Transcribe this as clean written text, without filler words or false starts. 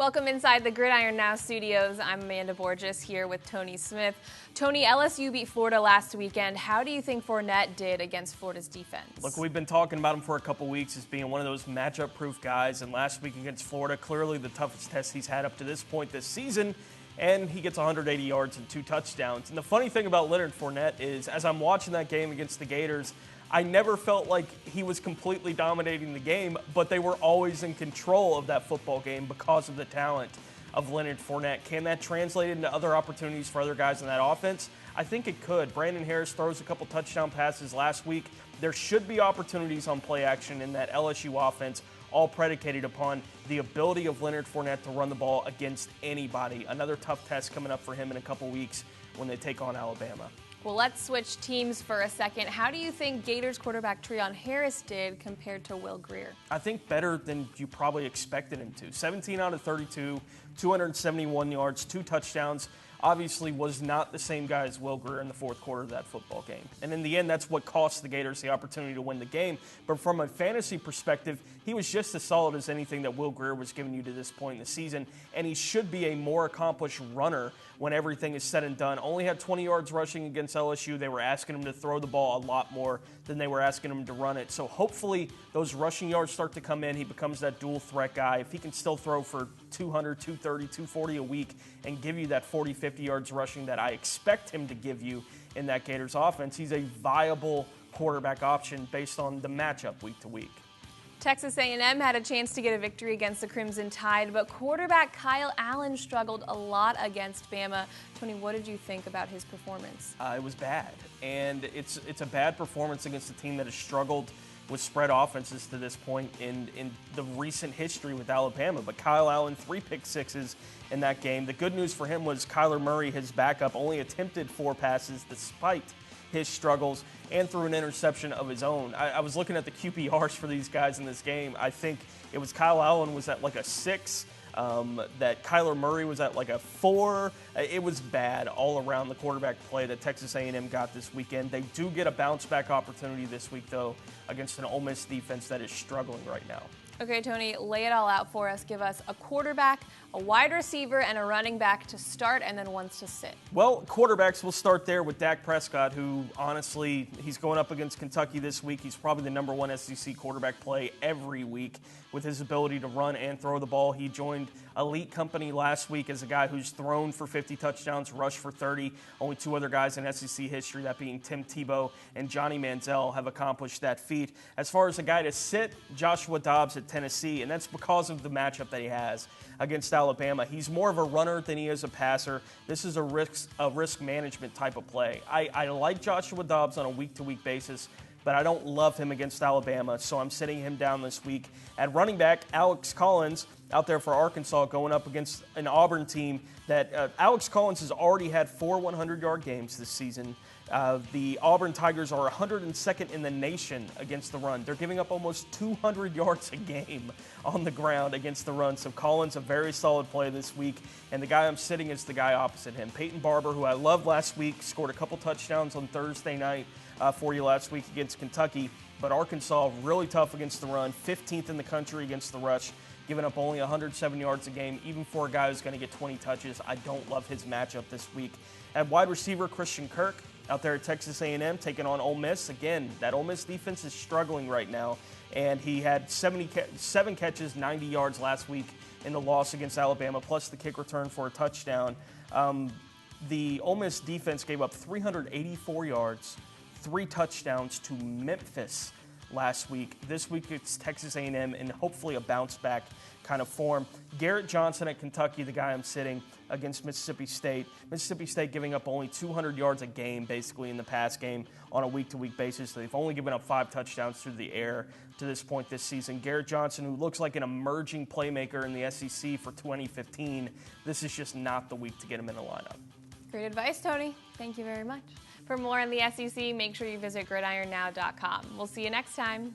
Welcome inside the Gridiron Now studios. I'm Amanda Borges here with Tony Smith. Tony, LSU beat Florida last weekend. How do you think Fournette did against Florida's defense? Look, we've been talking about him for a couple weeks as being one of those matchup-proof guys, and last week against Florida, clearly the toughest test he's had up to this point this season, and he gets 180 yards and 2 touchdowns. And the funny thing about Leonard Fournette is, as I'm watching that game against the Gators, I never felt like he was completely dominating the game, but they were always in control of that football game because of the talent of Leonard Fournette. Can that translate into other opportunities for other guys in that offense? I think it could. Brandon Harris throws a couple touchdown passes last week. There should be opportunities on play action in that LSU offense, all predicated upon the ability of Leonard Fournette to run the ball against anybody. Another tough test coming up for him in a couple weeks when they take on Alabama. Well, let's switch teams for a second. How do you think Gators quarterback Treon Harris did compared to Will Grier? I think better than you probably expected him to. 17 out of 32, 271 yards, 2 touchdowns. Obviously was not the same guy as Will Grier in the fourth quarter of that football game. And in the end, that's what cost the Gators the opportunity to win the game. But from a fantasy perspective, he was just as solid as anything that Will Grier was giving you to this point in the season. And he should be a more accomplished runner when everything is said and done. Only had 20 yards rushing against LSU. They were asking him to throw the ball a lot more than they were asking him to run it. So hopefully those rushing yards start to come in. He becomes that dual threat guy. If he can still throw for 200, 230, 240 a week and give you that 40, 50 yards rushing that I expect him to give you in that Gators offense, he's a viable quarterback option based on the matchup week to week. Texas A&M had a chance to get a victory against the Crimson Tide, but quarterback Kyle Allen struggled a lot against Bama. Tony, what did you think about his performance? It was bad, and it's a bad performance against a team that has struggled with spread offenses to this point in the recent history with Alabama. But Kyle Allen, 3 pick sixes in that game. The good news for him was Kyler Murray, his backup, only attempted 4 passes despite his struggles and threw an interception of his own. I was looking at the QPRs for these guys in this game. I think it was Kyle Allen was at like a 6, that Kyler Murray was at like a 4. It was bad all around the quarterback play that Texas A&M got this weekend. They do get a bounce back opportunity this week, though, against an Ole Miss defense that is struggling right now. Okay, Tony, lay it all out for us. Give us a quarterback, a wide receiver, and a running back to start and then ones to sit. Well, quarterbacks, we'll start there with Dak Prescott, who honestly, he's going up against Kentucky this week. He's probably the #1 SEC quarterback play every week with his ability to run and throw the ball. He joined elite company last week as a guy who's thrown for 50 touchdowns, rushed for 30. Only 2 other guys in SEC history, that being Tim Tebow and Johnny Manziel, have accomplished that feat. As far as a guy to sit, Joshua Dobbs at Tennessee, and that's because of the matchup that he has against Alabama. He's more of a runner than he is a passer. This is a risk management type of play. I like Joshua Dobbs on a week-to-week basis, but I don't love him against Alabama, so I'm sitting him down this week. At running back, Alex Collins out there for Arkansas going up against an Auburn team that Alex Collins has already had 4 100-yard games this season. The Auburn Tigers are 102nd in the nation against the run. They're giving up almost 200 yards a game on the ground against the run. So Collins, a very solid play this week. And the guy I'm sitting is the guy opposite him. Peyton Barber, who I loved last week, scored a couple touchdowns on Thursday night for you last week against Kentucky. But Arkansas, really tough against the run, 15th in the country against the rush, giving up only 107 yards a game, even for a guy who's going to get 20 touches. I don't love his matchup this week. At wide receiver, Christian Kirk out there at Texas A&M taking on Ole Miss. Again, that Ole Miss defense is struggling right now, and he had 7 catches, 90 yards last week in the loss against Alabama, plus the kick return for a touchdown. The Ole Miss defense gave up 384 yards, 3 touchdowns to Memphis last week. This week it's Texas A&M and hopefully a bounce-back kind of form. Garrett Johnson at Kentucky, the guy I'm sitting, against Mississippi State. Mississippi State giving up only 200 yards a game, basically, in the pass game on a week-to-week basis. They've only given up 5 touchdowns through the air to this point this season. Garrett Johnson, who looks like an emerging playmaker in the SEC for 2015, this is just not the week to get him in the lineup. Great advice, Tony. Thank you very much. For more on the SEC, make sure you visit gridironnow.com. We'll see you next time.